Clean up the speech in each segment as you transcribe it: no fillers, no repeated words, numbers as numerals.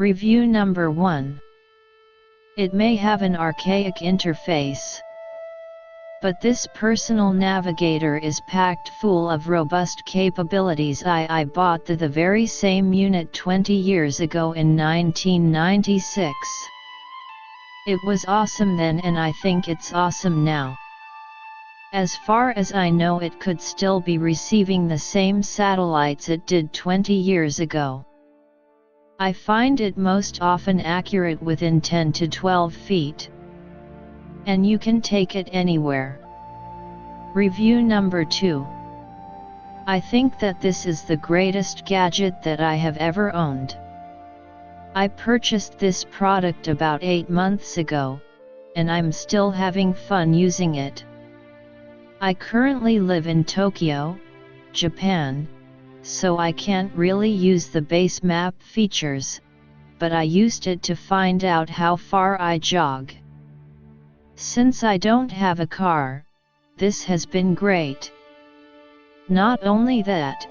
Review number 1. It may have an archaic interface, but this personal navigator is packed full of robust capabilities. I bought the very same unit 20 years ago in 1996. It was awesome then and I think it's awesome now. As far as I know, it could still be receiving the same satellites it did 20 years ago. I find it most often accurate within 10 to 12 feet. And you can take it anywhere. Review number 2. I think that this is the greatest gadget that I have ever owned. I purchased this product about 8 months ago, and I'm still having fun using it. I currently live in Tokyo, Japan, so I can't really use the base map features, but I used it to find out how far I jog. Since I don't have a car, this has been great. Not only that,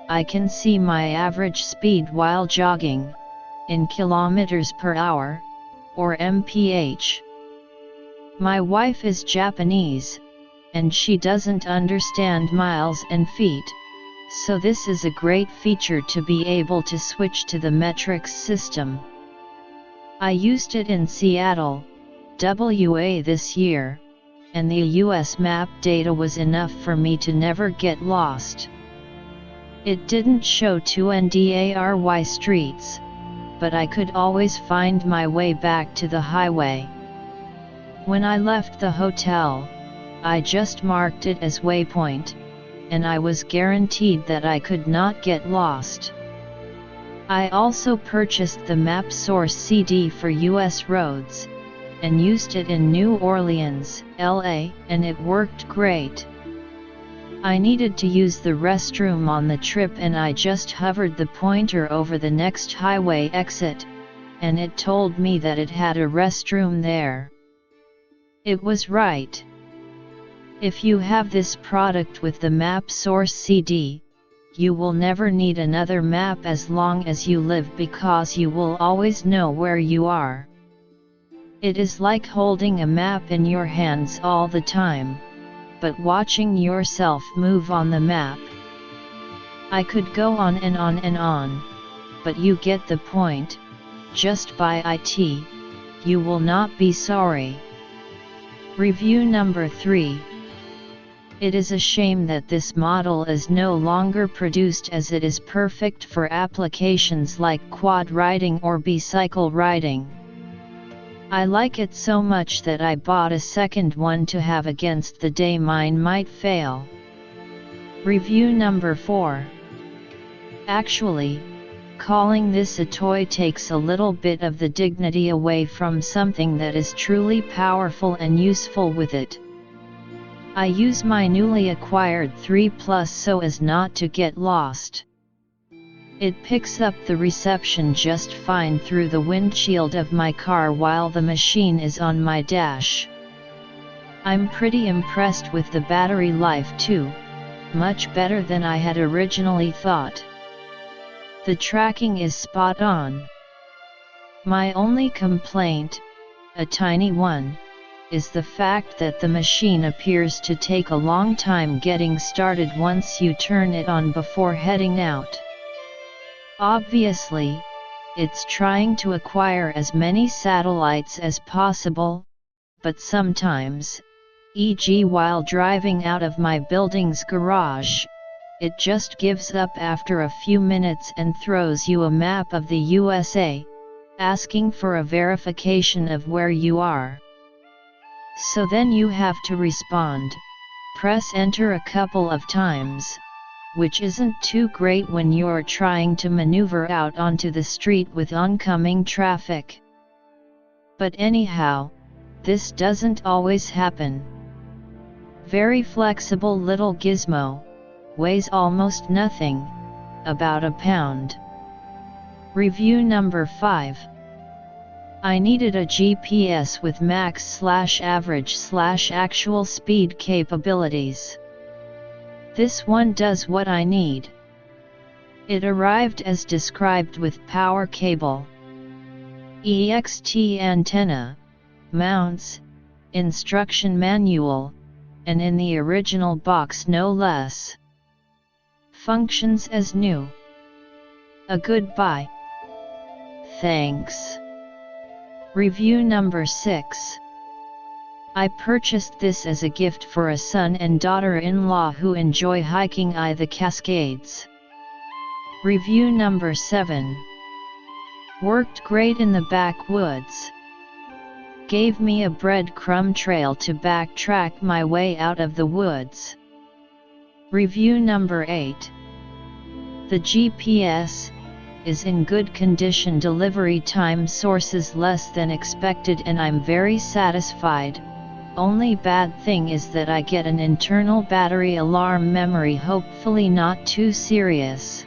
I can see my average speed while jogging, in kilometers per hour, or mph. My wife is Japanese, and she doesn't understand miles and feet, so this is a great feature to be able to switch to the metrics system. I used it in Seattle, WA this year, and the US map data was enough for me to never get lost. It didn't show 2ndary streets, but I could always find my way back to the highway. When I left the hotel, I just marked it as waypoint, and I was guaranteed that I could not get lost. I also purchased the Map Source CD for US roads, and used it in New Orleans, LA, and it worked great. I needed to use the restroom on the trip and I just hovered the pointer over the next highway exit, and it told me that it had a restroom there. It was right. If you have this product with the Map Source CD, you will never need another map as long as you live because you will always know where you are. It is like holding a map in your hands all the time, but watching yourself move on the map. I could go on and on and on, but you get the point. Just buy it, you will not be sorry. Review number 3. It is a shame that this model is no longer produced as it is perfect for applications like quad riding or bicycle riding. I like it so much that I bought a second one to have against the day mine might fail. Review number 4. Actually, calling this a toy takes a little bit of the dignity away from something that is truly powerful and useful with it. I use my newly acquired 3 Plus so as not to get lost. It picks up the reception just fine through the windshield of my car while the machine is on my dash. I'm pretty impressed with the battery life too, much better than I had originally thought. The tracking is spot on. My only complaint, a tiny one, is the fact that the machine appears to take a long time getting started once you turn it on before heading out. Obviously, it's trying to acquire as many satellites as possible, but sometimes, e.g. while driving out of my building's garage, it just gives up after a few minutes and throws you a map of the USA, asking for a verification of where you are. So then you have to respond, press enter a couple of times, which isn't too great when you're trying to maneuver out onto the street with oncoming traffic. But anyhow, this doesn't always happen. Very flexible little gizmo, weighs almost nothing, about a pound. Review number 5. I needed a GPS with max/average/actual speed capabilities. This one does what I need. It arrived as described with power cable. EXT antenna, mounts, instruction manual, and in the original box no less. Functions as new. A good buy. Thanks. Review number 6. I purchased this as a gift for a son and daughter-in-law who enjoy hiking the Cascades. Review number 7. Worked great in the backwoods. Gave me a breadcrumb trail to backtrack my way out of the woods. Review number 8. The GPS is in good condition, delivery time sources less than expected, and I'm very satisfied. Only bad thing is that I get an internal battery alarm memory, hopefully not too serious.